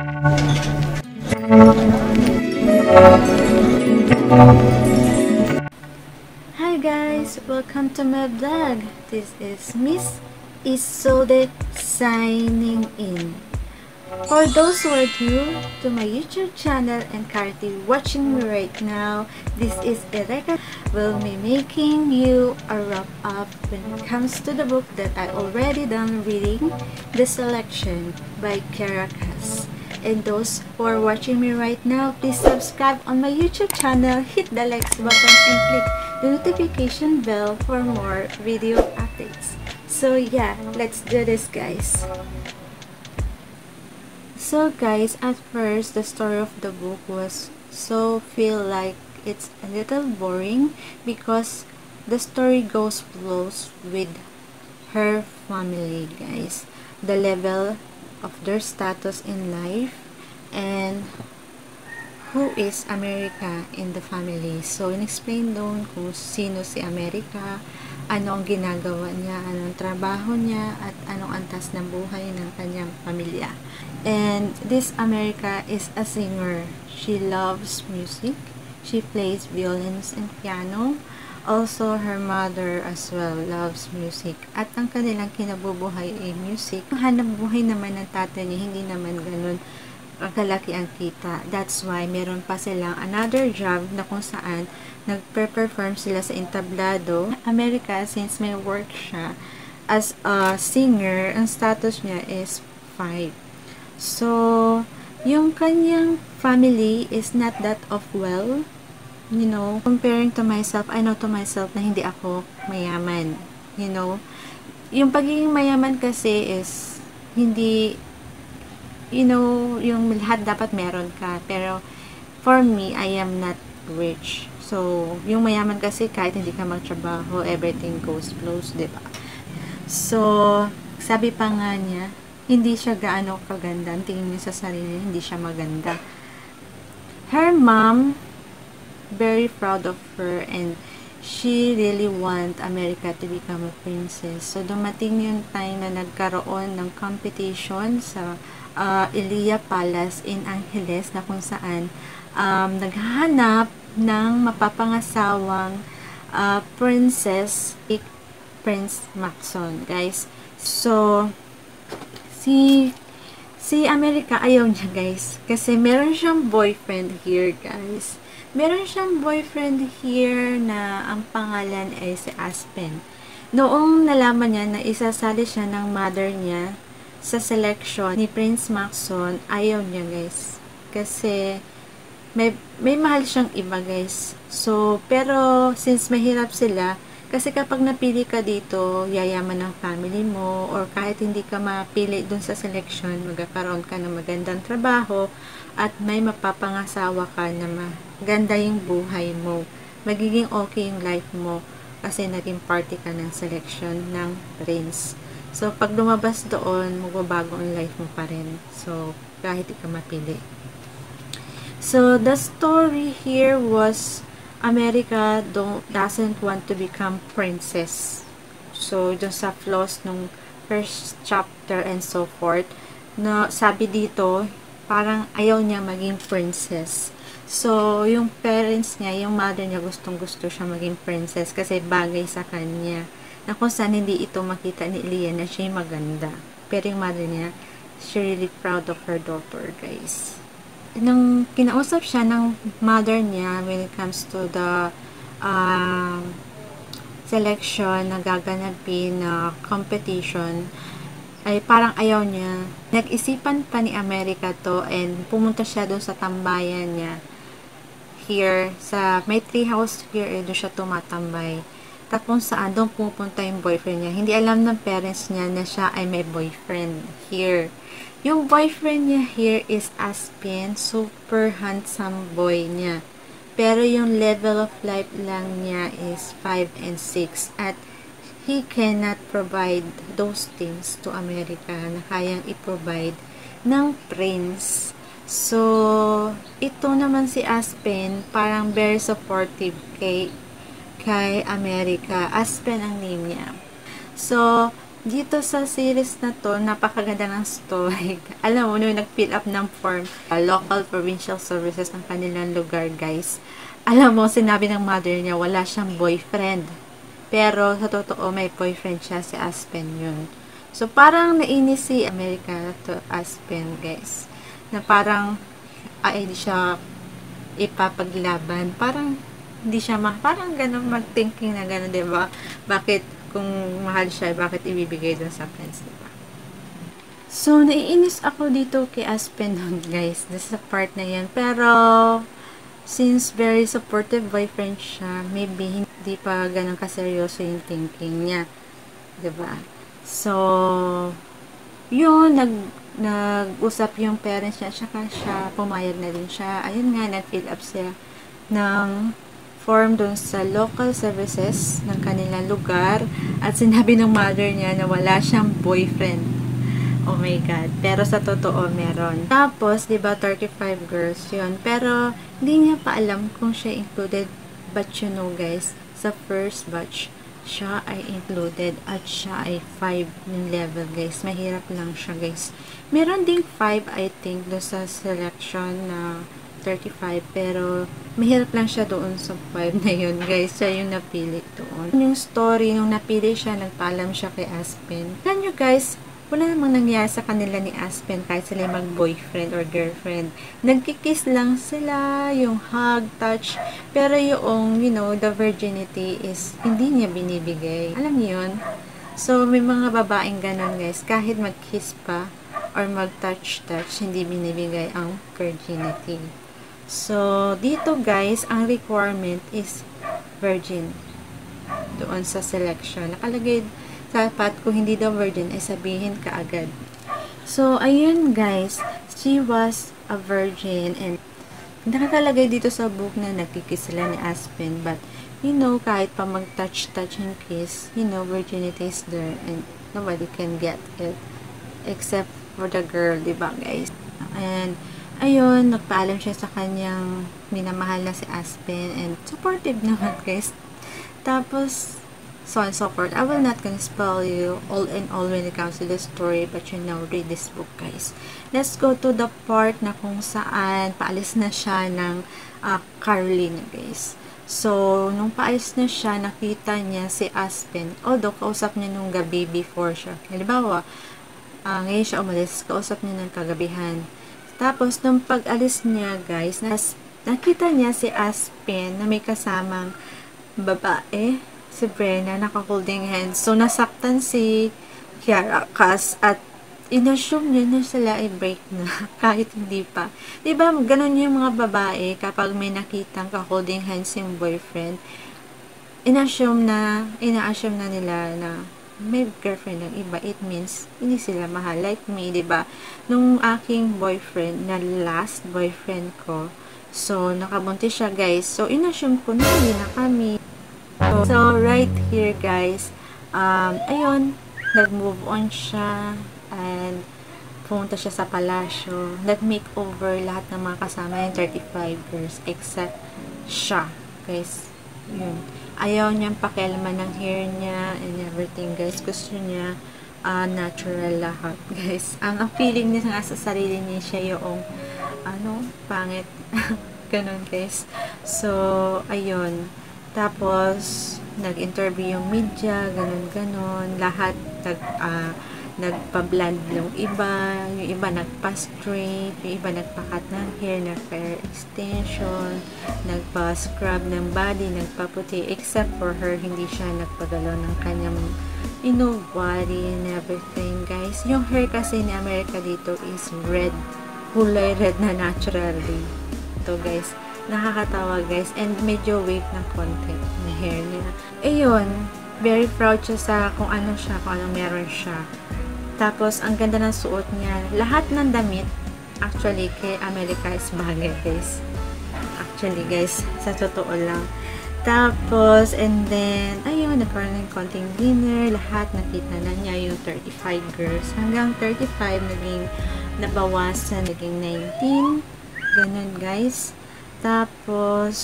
Hi guys, welcome to my vlog. This is Miss Isolde signing in. For those who are new to my YouTube channel and currently watching me right now, this is Ereka. Will be making you a wrap up when it comes to the book that I already done reading, The Selection by Caracas. And those who are watching me right now, please subscribe on my YouTube channel, hit the likes button, and click the notification bell for more video updates. So yeah, let's do this, guys. So guys, at first the story of the book was feel like it's a little boring because the story goes flows with her family, guys. The level of their status in life and who is America in the family. So in-explain doon kung sino si America, ano ang ginagawa niya, anong trabaho niya, at anong antas ng buhay ng kanyang pamilya. And this America is a singer. She loves music. She plays violins and piano. Also, her mother as well loves music. At ang kanilang kinabubuhay ay music. Ang hanap buhay naman ng tatay niya, hindi naman ganun kalaki ang kita. That's why meron pa silang another job na kung saan nagpe-perform sila sa entablado. America, since may work siya as a singer, ang status niya is 5. So, yung kanyang family is not that of well. You know, comparing to myself, I know to myself na hindi ako mayaman. You know, yung pagiging mayaman kasi is hindi, you know, yung lahat dapat meron ka. Pero, for me, I am not rich. So, yung mayaman kasi kahit hindi ka magtrabaho, everything goes flows, diba? So, sabi pa nga niya, hindi siya gaano kaganda. Ang tingin niya sa sarili, hindi siya maganda. Her mom, very proud of her, and she really want America to become a princess. So, dumating yung time na nagkaroon ng competition sa Elia Palace in Angeles na kung saan naghahanap ng mapapangasawang princess, Prince Maxon, guys. So, si America ayaw niya, guys, kasi meron siyang boyfriend here, guys. Meron siyang boyfriend here na ang pangalan ay si Aspen. Noong nalaman niya na isasali siya ng mother niya sa selection ni Prince Maxon, ayaw niya, guys, kasi may mahal siyang iba, guys. So, pero since mahirap sila, kasi kapag napili ka dito, yayaman ng family mo, or kahit hindi ka mapili dun sa selection, magkakaroon ka ng magandang trabaho, at may mapapangasawa ka na maganda yung buhay mo. Magiging okay yung life mo, kasi naging party ka ng selection ng prince. So, pag lumabas doon, magbabago ang life mo pa rin. So, kahit di ka mapili. So, the story here was America doesn't want to become princess. So, dun sa flaws nung first chapter and so forth, na sabi dito, parang ayaw niya maging princess. So, yung parents niya, yung mother niya, gustong-gusto siya maging princess kasi bagay sa kanya. Na kung saan hindi ito makita ni Elia na siya maganda. Pero yung mother niya, she really proud of her daughter, guys. Nung kinausap siya ng mother niya when it comes to the selection na gaganapin na competition, ay parang ayaw niya. Nag-isipan pa ni America to, and pumunta siya doon sa tambayan niya here, sa may tree house here, doon siya tumatambay. Tapos saan doon pupunta yung boyfriend niya. Hindi alam ng parents niya na siya ay may boyfriend here. Yung boyfriend niya here is Aspen, super handsome boy niya. Pero yung level of life lang niya is 5 and 6. At he cannot provide those things to America na kayang i-provide ng prince. So, ito naman si Aspen, parang very supportive kay America. Aspen ang name niya. So, Dito sa series na to, napakaganda ng story. Alam mo, nung nag-fill up ng form, local provincial services ng kanilang lugar, guys. Alam mo, sinabi ng mother niya, wala siyang boyfriend. Pero, sa totoo, may boyfriend siya, si Aspen yun. So, parang nainis si America to Aspen, guys. Na parang, di siya ipapaglaban. Parang, hindi siya parang ganun mag-thinking na ganun, diba? Bakit, kung mahal siya, bakit ibibigay dun sa friends, diba? So, naiinis ako dito kay Aspen nun, guys. Sa part na yan. Pero, since very supportive boyfriend siya, maybe hindi pa ganun kaseryoso yung thinking niya. Diba? So, yun, nag-usap yung parents niya, tsaka siya, pumayag na rin siya. Ayun nga, nag-fill up siya ng form dun sa local services ng kanilang lugar at sinabi ng mother niya na wala siyang boyfriend. Oh my God. Pero sa totoo, meron. Tapos, diba, 35 girls yun. Pero, hindi niya pa alam kung siya included. But you know, guys, sa first batch, siya ay included at siya ay 5 yung level, guys. Mahirap lang siya, guys. Meron ding 5, I think, doon sa selection na 35, pero mahirap lang siya doon sa 5 na yun, guys. Siya yung napili doon. Yung story, nung napili siya, nagpaalam siya kay Aspen. Alam nyo, guys, wala namang nangyari sa kanila ni Aspen kahit sila mag-boyfriend or girlfriend. Nagkikiss lang sila, yung hug, touch, pero yung, you know, the virginity is hindi niya binibigay. Alam niyo yun? So, may mga babaeng ganon, guys. Kahit mag-kiss pa or mag-touch-touch, hindi binibigay ang virginity. So, dito, guys, ang requirement is virgin. Doon sa selection. Nakalagay dapat kung hindi daw virgin ay sabihin kaagad. So, ayun guys, she was a virgin and nakakalagay dito sa book na nagkikiss sila ni Aspen, but you know, kahit pa mag-touch-touch and kiss, you know, virginity is there and nobody can get it except for the girl, diba guys? And ayun, nagpaalam siya sa kanyang minamahal na si Aspen and supportive naman guys. Tapos, so on and so forth. I will not gonna spoil you all in all when it comes to the story, but you know, read this book guys. Let's go to the part na kung saan paalis na siya ng Carolina guys. So, nung paalis na siya, nakita niya si Aspen. Although, kausap niya nung gabi before siya. Halimbawa, ngayon siya umalis, kausap niya ng kagabihan. Tapos, nung pag-alis niya guys, nakita niya si Aspen na may kasamang babae, si Brenna, naka-holding hands. So, nasaktan si Kiara Cass at inassume niya na sila ay break na kahit hindi pa. Diba, ganun yung mga babae kapag may nakitang ka-holding hands yung boyfriend, ina-assume na nila na may girlfriend ng iba. It means, hindi sila mahal. Like me, diba? Nung aking boyfriend, na last boyfriend ko, so, nakabuntis siya, guys. So, inassume ko na hindi na kami. So, right here, guys, ayun, nag-move on siya, and pumunta siya sa palasyo, nag-makeover lahat ng mga kasama yung 35 girls, except siya, guys, yun. Ayaw niyang pakialaman ng hair niya, and everything, guys. Gusto niya, natural lahat, guys. Ang feeling niya nga sa sarili niya, siya yung, pangit, ganun, guys. So, ayun. Tapos, nag-interview yung media, ganun-ganon. Lahat, nagpa-blend yung iba nagpa-straight, yung iba nagpa-cut ng hair, nagpa-hair extension, nagpa-scrub ng body, nagpa-puti, except for her, hindi siya nagpagalaw ng kanyang, you know, body and everything, guys. Yung hair kasi ni America dito is red, kulay red na naturally. Ito, guys. Nakakatawa guys, and medyo wave ng konti ng hair niya. Ayun, very proud siya sa kung ano siya, kung anong meron siya. Tapos, ang ganda ng suot niya. Lahat ng damit, actually, kay America is bagay guys. Actually guys, sa totoo lang. Tapos, and then, ayun, nagkaroon ng konting dinner. Lahat, nakita na niya yung 35 girls. Hanggang 35, naging nabawasan, naging 19. Ganun guys. Tapos,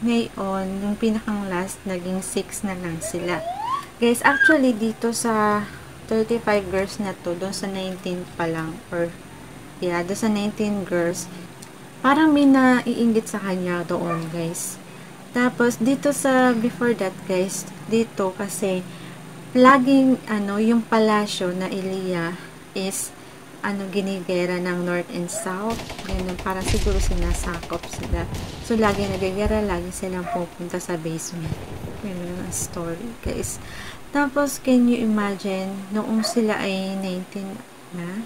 ngayon, yung pinakang last, naging 6 na lang sila. Guys, actually, dito sa 35 girls na to, doon sa 19 pa lang, or yeah, doon sa 19 girls, parang may naiinggit sa kanya doon, guys. Tapos, dito sa, before that, guys, dito kasi, laging, yung palasyo na Iliya is, ginigera ng North and South. Ganun, para siguro sinasakop sila. So, lagi nagigera, lagi silang pupunta sa basement. Ganun ang story, guys. Tapos, can you imagine, noong sila ay 19 na,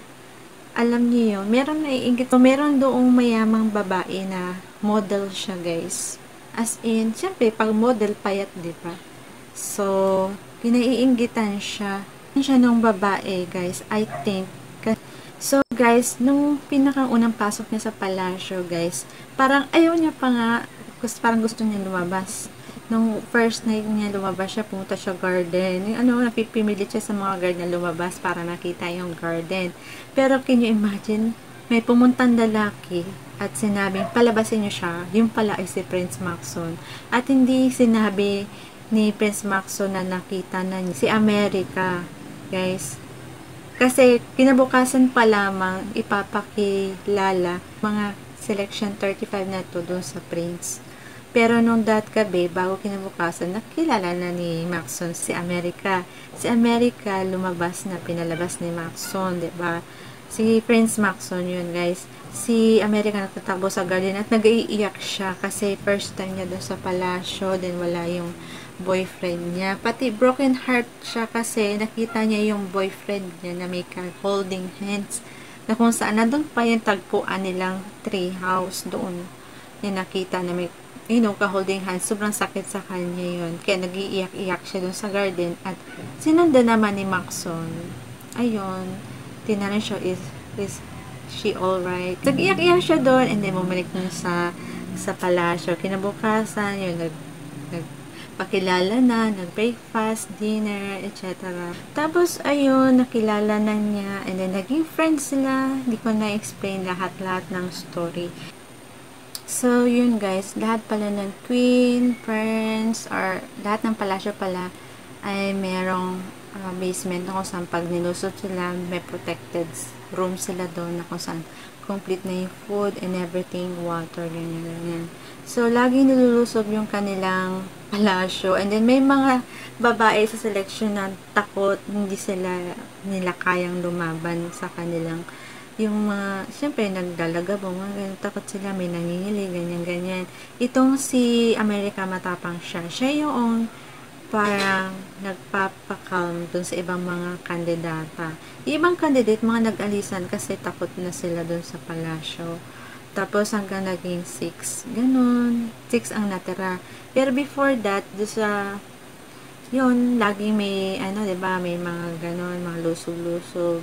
alam niyo yun, meron naiingit, meron doong mayamang babae na model siya, guys. As in, syempre, pag model, payat, di ba? So, kinaiinggitan siya. Siya nung babae, guys, I think. So, guys, nung pinakang unang pasok niya sa palasyo, guys, parang ayaw niya pa nga, parang gusto niya lumabas. Nung first night niya lumabas siya, pumunta siya garden. Napipimilit siya sa mga garden na lumabas para makita yung garden. Pero, can you imagine, may pumuntang lalaki at sinabing, palabasin niyo siya. Yung pala ay si Prince Maxon. At hindi sinabi ni Prince Maxon na nakita na niya si America, guys. Kasi, kinabukasan pa lamang ipapakilala mga selection 35 na to doon sa Prince. Pero nung that gabi, bago kinabukasan, nakilala na ni Maxon si America. Si America lumabas na pinalabas ni Maxon, diba? Si Prince Maxon yun, guys. Si America nagtatakbo sa garden at nag-iiyak siya kasi first time niya doon sa palasyo, then wala yung boyfriend niya. Pati broken heart siya kasi nakita niya yung boyfriend niya na may holding hands. Na kung saan, nandun pa yung tagpuan nilang tree house doon. Yung nakita na may, ka-holding hands. Sobrang sakit sa kanya yun. Kaya nag-iiyak-iyak siya doon sa garden. At sinundan naman ni Maxon. Ayun. Tinanong siya, is she alright? Nag-iyak-iyak siya doon. And then, bumalik doon sa palasyo. Kinabukasan, yun, pakilala na, nag-breakfast, dinner, etc. Tapos, ayun, nakilala na niya, and then, naging friends sila. Hindi ko na-explain lahat-lahat ng story. So, yun guys, lahat pala ng queen, prince, or lahat ng palasyo pala, ay merong basement na kung saan pag nilusot sila, may protected room sila doon na kung saan complete na yung food and everything, water, ganyan. So, lagi nilulusob yung kanilang palasyo. And then, may mga babae sa selection na takot, hindi nila kayang lumaban sa kanilang, yung mga, syempre, naglalagabong, takot sila, may nangingili, ganyan. Itong si America, matapang siya. Siya yung parang nagpapakalm dun sa ibang mga kandidata. Yung ibang candidate, mga nag-alisan kasi takot na sila dun sa palasyo. Tapos hanggang naging 6. Ganun. 6 ang natira. Pero before that, doon sa, yun, laging may, diba, may mga ganun, mga lusob-lusob.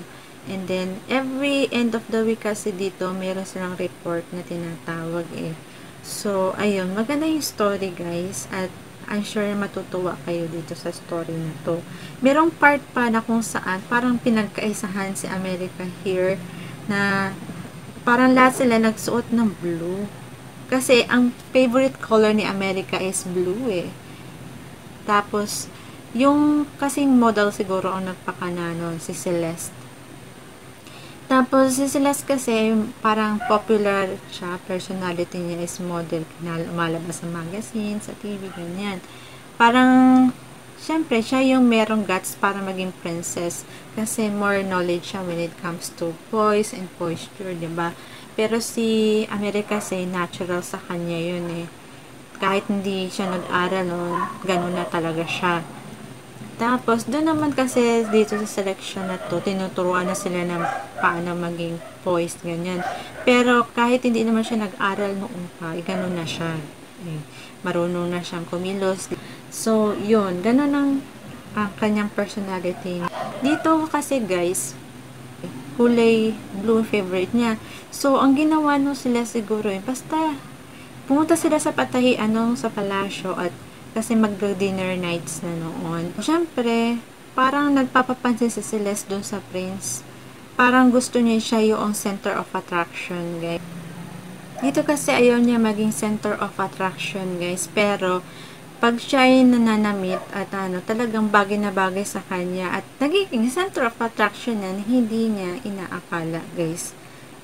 And then, every end of the week kasi dito, meron silang report na tinatawag eh. So, ayun, maganda yung story guys. At I'm sure matutuwa kayo dito sa story na to. Merong part pa na kung saan, parang pinagkaisahan si America here na parang lahat sila nagsuot ng blue. Kasi, ang favorite color ni America is blue eh. Tapos, yung kasing model siguro ang nagpakana nun, si Celeste. Tapos, si Celeste kasi, parang popular siya, personality niya is model, umalabas sa magazine, sa TV, ganyan. Parang, syempre, siya yung merong guts para maging princess. Kasi more knowledge siya when it comes to poise and posture, diba? Pero si America kasi natural sa kanya yun eh. Kahit hindi siya nag-aral nun, ganun na talaga siya. Tapos, doon naman kasi dito sa selection na to, tinuturuan na sila ng paano maging poised, ganyan. Pero, kahit hindi naman siya nag-aral noon pa, ganun na siya. Marunong na siyang kumilos. So, yun. Ganun ang kanyang personality. Dito kasi, guys, kulay blue favorite niya. So, ang ginawa no sila siguro, basta, pumunta sila sa patahian sa palasyo at kasi mag-dinner nights na noon. Siyempre, parang nagpapapansin si Celeste dun sa prince. Parang gusto niya siya yung center of attraction, guys. Dito kasi ayaw niya maging center of attraction, guys. Pero, pag siya ay nananamit at talagang bagay na bagay sa kanya at nagiging center of attraction na hindi niya inaakala, guys.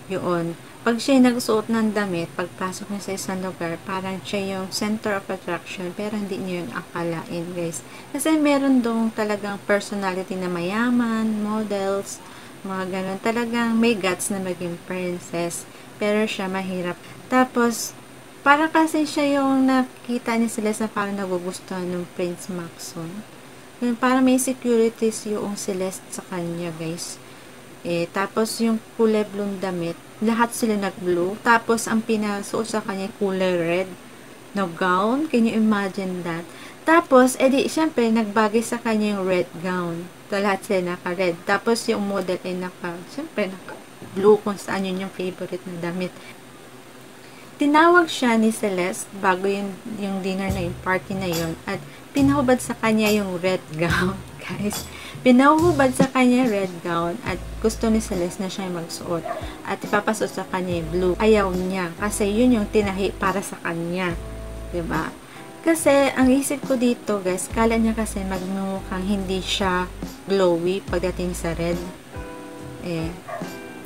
Yun. Pag siya nagsuot ng damit, pagpasok niya sa isang lugar, parang siya yung center of attraction, pero hindi niya yung akalain, guys. Kasi meron dong talagang personality na mayaman, models, mga ganun. Talagang may guts na maging princess, pero siya mahirap. Tapos, para kasi siya yung nakita ni Celeste na parang nagugustuhan ng Prince Maxon. Para may securities yung Celeste sa kanya, guys. Tapos yung kulay blue damit, lahat sila nag-blue. Tapos ang pinasuot sa kanya kulay red na gown. Can you imagine that? Tapos, syempre, nagbagay sa kanya yung red gown. So, lahat sila naka-red. Tapos yung model ay syempre, naka-blue kung saan yun yung favorite na damit. Tinawag siya ni Celeste bago yung dinner na yung party na yun. At pinahubad sa kanya yung red gown, guys. Pinahubad sa kanya red gown at gusto ni Celeste na siya magsuot at ipapasuot sa kanya yung blue. Ayaw niya kasi yun yung tinahi para sa kanya, diba? Kasi ang isip ko dito, guys, kala niya kasi magmukhang hindi siya glowy pagdating sa red.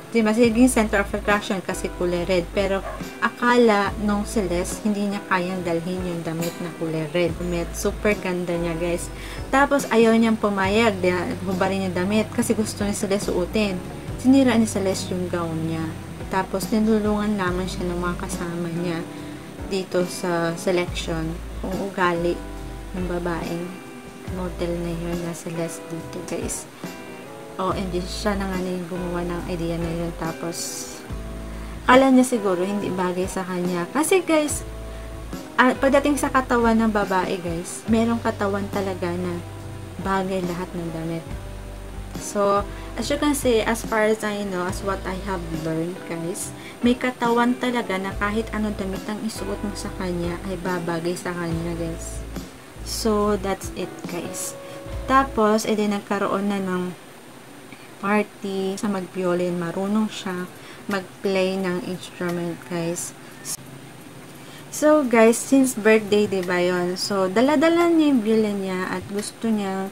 Diba, siging center of attraction kasi kulay red. Pero akala nung Celeste, hindi niya kayang dalhin yung damit na kulay red. Super ganda niya, guys. Tapos ayaw niyang pumayag, hubarin yung damit kasi gusto ni Celeste suotin. Sinira ni Celeste yung gown niya. Tapos tinulungan naman siya ng mga kasama niya dito sa selection kung ugali ng babaeng model na yun na Celeste dito, guys. OMG, siya na nga na yung gumawa ng idea na yun. Tapos, kala niya siguro hindi bagay sa kanya. Kasi, guys, pagdating sa katawan ng babae, guys, merong katawan talaga na bagay lahat ng damit. So, as you can see, as far as I know, as what I have learned, guys, may katawan talaga na kahit anong damit ang isuot mo sa kanya ay babagay sa kanya, guys. So, that's it, guys. Tapos, nagkaroon na ng party sa mag-violin. Marunong siya mag-play ng instrument, guys. So, guys, since birthday, diba yun? So, dala-dala niya yung violin niya at gusto niya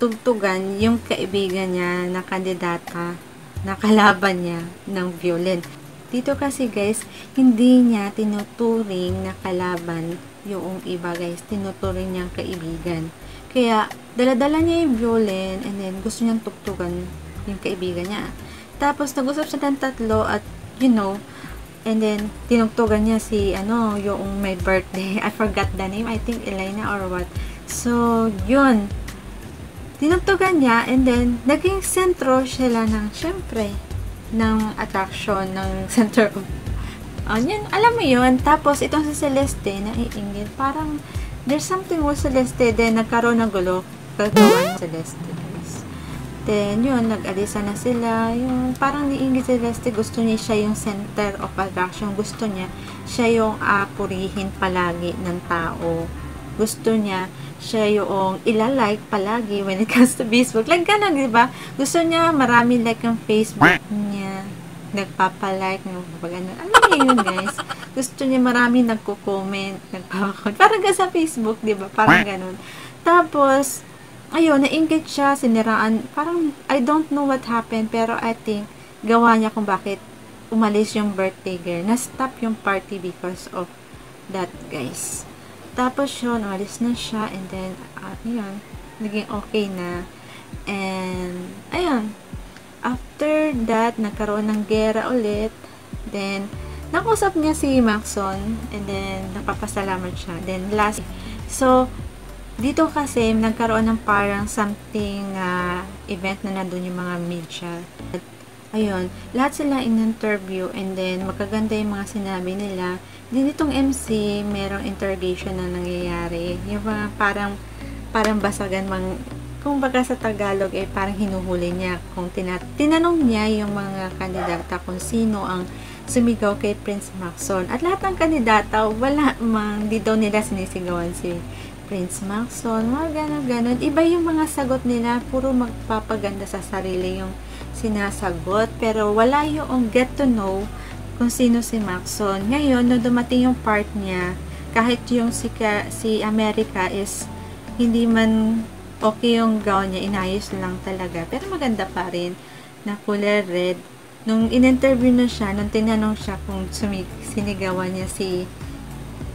tugtugan yung kaibigan niya na kandidata na kalaban niya ng violin. Dito kasi, guys, hindi niya tinuturing na kalaban yung iba, guys. Tinuturing niyang kaibigan. Kaya, dala-dala niya yung violin and then gusto niyang tugtugan yung kaibigan niya. Tapos, nag-usap siya ng tatlo at, and then, tinugtugan niya yung may birthday. I forgot the name. I think Elena or what. So, yun. Tinugtugan niya and then, naging sentro sila syempre, ng attraction, ng center of, yun, alam mo yun. Tapos, itong si Celeste, naiingit. Parang, there's something with Celeste. Then, nagkaroon ng gulo. Kagawa ng Celeste. Then, yun, nag-alisa na sila. Yung, parang niingit si Celeste, gusto niya siya yung center of attraction. Gusto niya, siya yung purihin palagi ng tao. Gusto niya, siya yung ilalike palagi when it comes to Facebook. Like, ganun, diba? Gusto niya, marami like ang Facebook niya. Nagpapalike, nagpapagano. Alam niya yun, guys. Gusto niya, marami nagko-comment, nagpapakot. Parang sa Facebook, diba? Parang ganun. Tapos, ayun, nainggit siya, siniraan, parang, I don't know what happened, pero I think, gawa niya kung bakit umalis yung birthday girl. Na-stop yung party because of that, guys. Tapos yun, umalis na siya, and then, ayun, naging okay na. And, ayun, after that, nagkaroon ng gera ulit, then, nakusap niya si Maxon, and then, napapasalamat siya. Then, last, so, dito kasi, nagkaroon ng parang something event na nandun yung mga media. Ayun, lahat sila in-interview and then magkaganda yung mga sinabi nila. Then itong MC, merong interrogation na nangyayari. Yung mga parang basagan, kung baga sa Tagalog, parang hinuhuli niya. Kung tinanong niya yung mga kandidata kung sino ang sumigaw kay Prince Maxon. At lahat ng kandidata, di daw nila sinisigawan si Prince Maxon, mga ganon. Iba yung mga sagot nila, puro magpapaganda sa sarili yung sinasagot, pero wala yung get to know kung sino si Maxon. Ngayon, nung dumating yung part niya, kahit yung si America is hindi man okay yung gown niya, inayos lang talaga, pero maganda pa rin na kulay red. Nung in-interview na siya, nung tinanong siya kung sinigawan niya si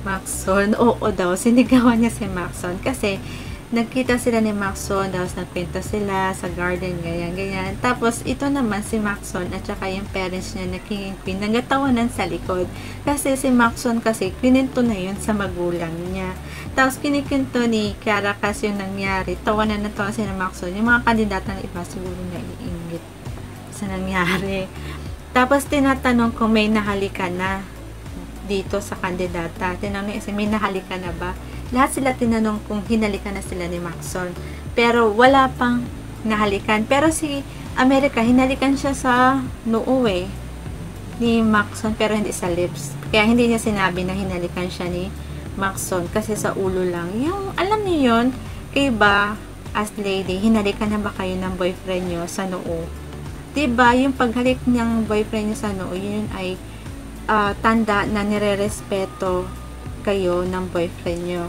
Maxon, oo daw, sinigawan niya si Maxon kasi nagkita sila ni Maxon, tapos nagkwento sila sa garden, ganyan. Tapos, ito naman si Maxon at saka yung parents niya na king and queen, nagatawanan sa likod. Kasi si Maxon kasi, kininto na yun sa magulang niya. Tapos, kinikinto ni Kiara kasi yung nangyari. Tawanan na tawanan si Maxon. Yung mga kandidata na iba, siguro naiingit sa nangyari. Tapos, tinatanong kung may nahalikan na dito sa kandidata. Tinanong niya, may nahalikan na ba? Lahat sila tinanong kung hinalikan na sila ni Maxon. Pero wala pang nahalikan. Pero si America, hinalikan siya sa noo ni Maxon, pero hindi sa lips. Kaya hindi niya sinabi na hinalikan siya ni Maxon kasi sa ulo lang. Yung, alam niyo yun, kayo ba, as lady, hinalikan na ba kayo ng boyfriend nyo sa noo? Diba, yung paghalik niyang boyfriend nyo sa noo, yun ay tanda na nire-respeto kayo ng boyfriend nyo.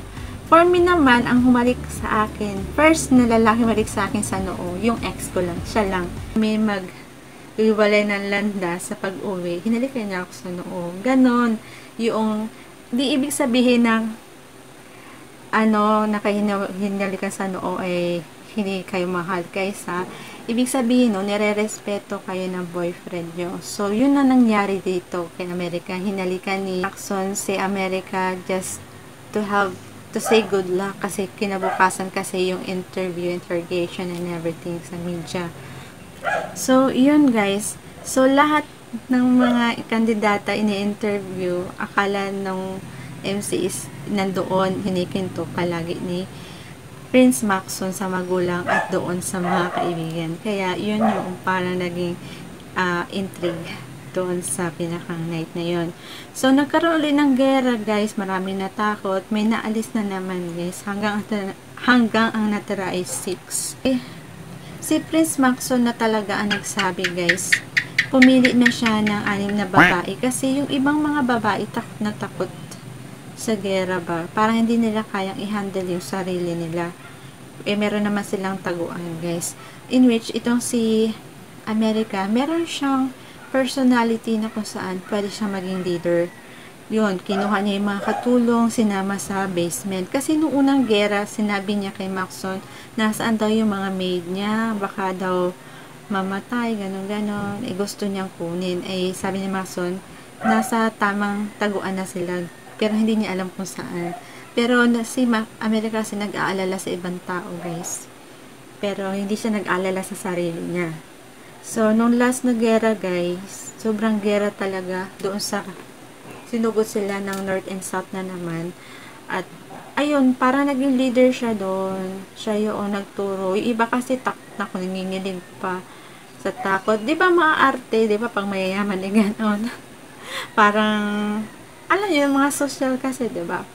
For me naman, ang humalik sa akin, first na lalaki humalik sa akin sa noo, yung ex ko lang, siya lang. May mag-iwalay ng landa sa pag-uwi, hinalikan niya ako sa noo. Ganon, yung, di ibig sabihin ng, nakahinalikan sa noo ay hindi kayo mahal kaysa, ibig sabihin, no, nire-respeto kayo ng boyfriend nyo. So, yun na nangyari dito kay America. Hinalikan ni Maxon si America just to say good luck kasi kinabukasan kasi yung interrogation and everything sa media. So, yun guys. So, lahat ng mga kandidata ini-interview, akala nung MC is nandoon, hinikinto palagi ni Prince Maxon sa magulang at doon sa mga kaibigan. Kaya, yun yung parang naging intrigue doon sa pinakang night na yun. So, nagkaroon ulit ng gera, guys. Maraming natakot. May naalis na naman, guys. Hanggang ang natira ay 6. Si Prince Maxon na talaga ang nagsabi, guys. Pumili na siya ng 6 na babae. Kasi yung ibang mga babae takot na takot sa gera ba. Parang hindi nila kayang i-handle yung sarili nila. Meron naman silang taguan, guys. In which, itong si America, meron siyang personality na kung saan pwede siyang maging leader. Yun, kinuha niya yung mga katulong, sinama sa basement. Kasi noong unang gera, sinabi niya kay Maxon, nasaan daw yung mga maid niya, baka daw mamatay, ganon-ganon. Gusto niyang kunin. Sabi ni Maxon, nasa tamang taguan na sila. Pero hindi niya alam kung saan. Pero si America kasi nag-aalala sa ibang tao, guys. Pero hindi siya nag-aalala sa sarili niya. So, nung last na gera, guys, sobrang gera talaga. Doon sa sinugod sila ng North and South na naman. At, ayun, parang naging leader siya doon. Siya yung nagturo. Yung iba kasi takot na kung nanginginig pa sa takot. Di ba mga arte, di ba pang mayayaman na gano'n? Parang alam niyo, yung mga social kasi, diba?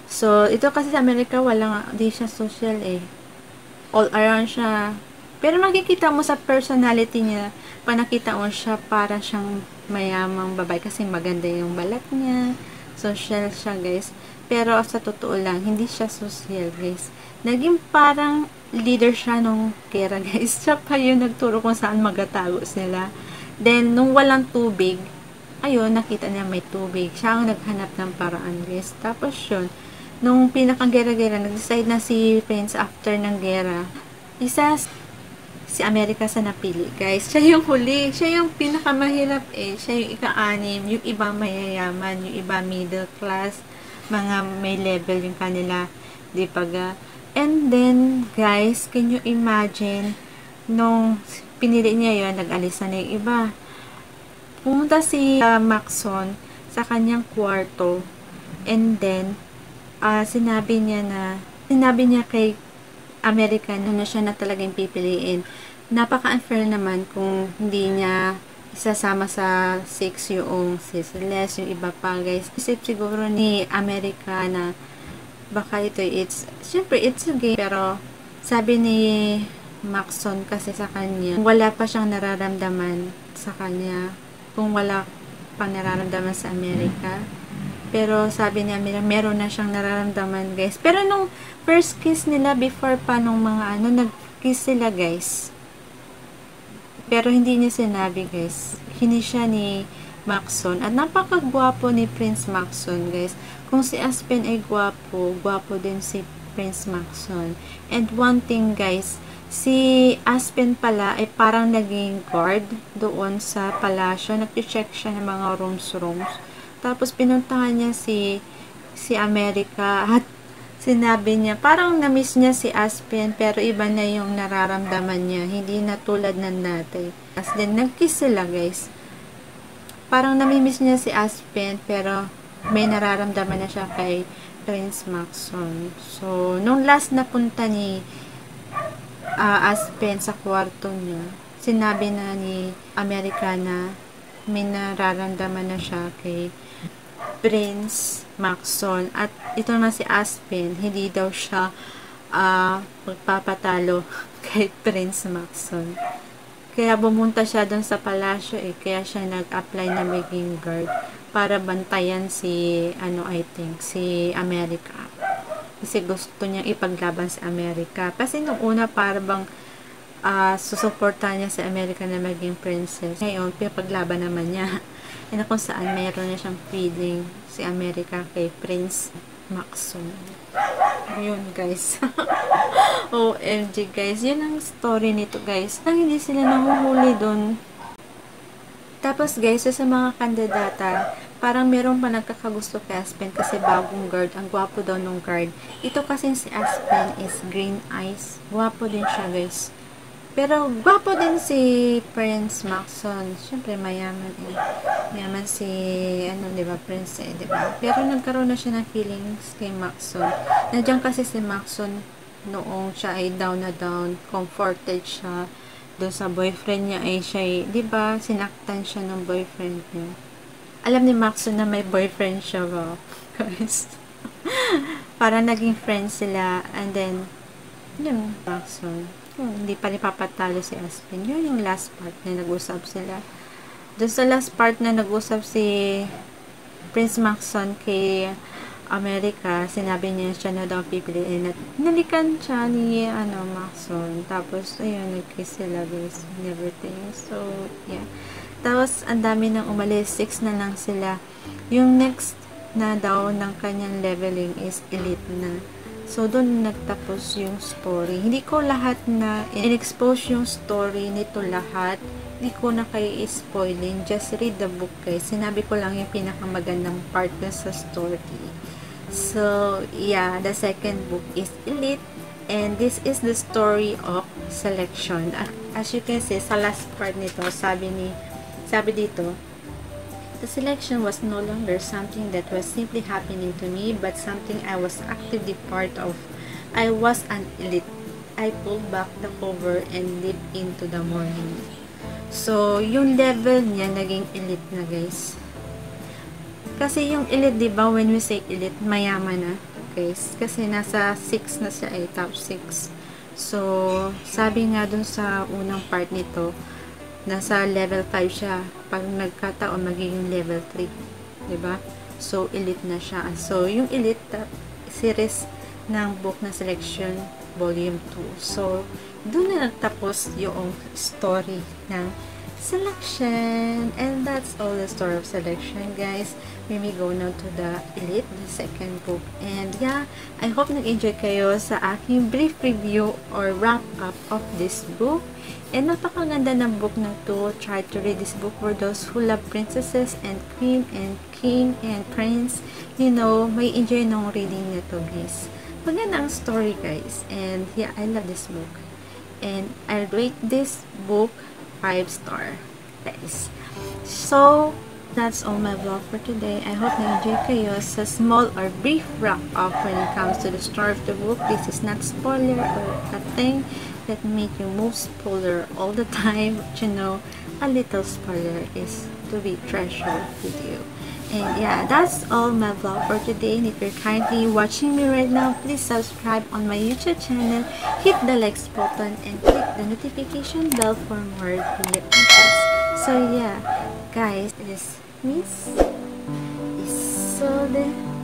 So, ito kasi sa Amerika, di siya social All around siya. Pero makikita mo sa personality niya, pag nakita mo siya, para siyang mayamang babae kasi maganda yung balat niya. Social siya, guys. Pero sa totoo lang, hindi siya social, guys. Naging parang leader siya nung kera, guys. Siya pa yung nagturo kung saan magatago sila. Then, nung walang tubig, ayun, nakita niya may tubig. Siya ang naghanap ng paraan, guys. Tapos yun, nung pinakang gera-gera, nag-decide na si Prince after ng gera. Si America sa napili, guys. Siya yung huli. Siya yung pinakamahirap Siya yung ika-anim. Yung iba mayayaman. Yung iba middle class. Mga may level yung kanila. Di ba? And then, guys, can you imagine, nung pinili niya yun, nag-alisa na yung iba. Pumunta si Maxon sa kanyang kwarto and then sinabi niya kay American na siya na talagang pipiliin. Napaka-unfair naman kung hindi niya isasama sa 6 yung si Celeste, yung iba pa, guys. Isip siguro ni America na baka syempre it's a game, pero sabi ni Maxon kasi sa kanya, wala pa siyang nararamdaman sa kanya, kung wala pang nararamdaman sa Amerika. Pero sabi niya, meron na siyang nararamdaman, guys. Pero nung first kiss nila, before pa nung mga ano, nag-kiss sila, guys. Pero hindi niya sinabi, guys. Hindi siya ni Maxon. At napakagwapo ni Prince Maxon, guys. Kung si Aspen ay gwapo, gwapo din si Prince Maxon. And one thing, guys, si Aspen pala ay parang naging guard doon sa palasyo. Nag-check siya ng mga rooms. Tapos pinuntahan niya si America at sinabi niya, parang na-miss niya si Aspen pero iba na yung nararamdaman niya. Hindi na tulad ng dati. As then, nag-kiss sila, guys. Parang nami-miss niya si Aspen pero may nararamdaman na siya kay Prince Maxon. So, nung last na punta ni Aspen sa kwarto niya, sinabi na ni America na may nararamdaman na siya kay Prince Maxon. At ito na si Aspen, hindi daw siya magpapatalo kay Prince Maxon. Kaya bumunta siya doon sa palasyo kaya siya nag-apply na maging guard para bantayan si si America. Kasi gusto niya ipaglaban si America. Kasi nung una para bang susuportahan niya si America na maging princess. Ngayon, pinapaglaban naman niya. Kung saan mayroon na siyang feeling si America kay Prince Maxon. Yun, guys. OMG, guys. Yun ang story nito, guys. Nang hindi sila nahuhuli dun. Tapos, guys, sa mga kandidata, parang meron pa nagkakagusto kay Aspen kasi bagong guard. Ang gwapo daw nung guard. Ito kasi si Aspen is green eyes. Gwapo din siya, guys. Pero, gwapo din si Prince Maxon. Siyempre, mayaman Mayaman si, diba, Prince diba? Pero, nagkaroon na siya ng feelings kay Maxon. Nandiyan kasi si Maxon noong siya ay down na down. Comforted siya. Doon sa boyfriend niya ay siya, diba, sinaktan siya ng boyfriend niya. Alam ni Maxon na may boyfriend siya, ba? Guys. Para naging friends sila. And then, yun, Maxon. Hindi pa papatalo si Aspen. Yun yung last part na nag-usap sila. Doon sa last part na nag-usap si Prince Maxon kay America, sinabi niya siya na daw pipiliin at nalikan siya ni Maxon. Tapos, ayun, nag-kiss sila, guys, and everything. So, yeah. Tapos, ang dami nang umalis. 6 na lang sila. Yung next na daw ng kanyang leveling is elite na. So, doon nagtapos yung story. Hindi ko lahat na in-expose yung story nito lahat. Hindi ko na kayo i-spoiling. Just read the book, guys. Sinabi ko lang yung pinakamagandang part na sa story. So, yeah. The second book is Elite. And this is the story of selection. As you can see, sa last part nito, sabi dito, the selection was no longer something that was simply happening to me, but something I was actively part of. I was an elite. I pulled back the cover and leaped into the morning. So, yung level niya naging elite na, guys. Kasi yung elite, diba, when we say elite, mayaman na, guys. Kasi nasa 6 na siya, top 6. So, sabi nga dun sa unang part nito, nasa level 5 siya. Pag nagkataon, magiging level 3. Diba? So, elite na siya. So, yung elite series ng book na selection, volume 2. So, doon na nagtapos yung story ng selection. And that's all the story of selection, guys. We may go now to the elite, the second book. And yeah, I hope nag-enjoy kayo sa aking brief review or wrap up of this book. And napakaganda ng book na to. Try to read this book for those who love princesses and queen and king and prince. You know, may enjoy nung reading nito, guys. Maganda ang story, guys. And yeah, I love this book. And I'll rate this book 5 star, guys. So, that's all my vlog for today. I hope na-enjoy kayo sa small or brief wrap up when it comes to the story of the book. This is not spoiler or a thing that make you move spoiler all the time. But you know, a little spoiler is to be treasured with you. And yeah, that's all my vlog for today. And if you're currently watching me right now, please subscribe on my YouTube channel, hit the likes button, and click the notification bell for more video updates. So yeah, guys, this miss is so episode.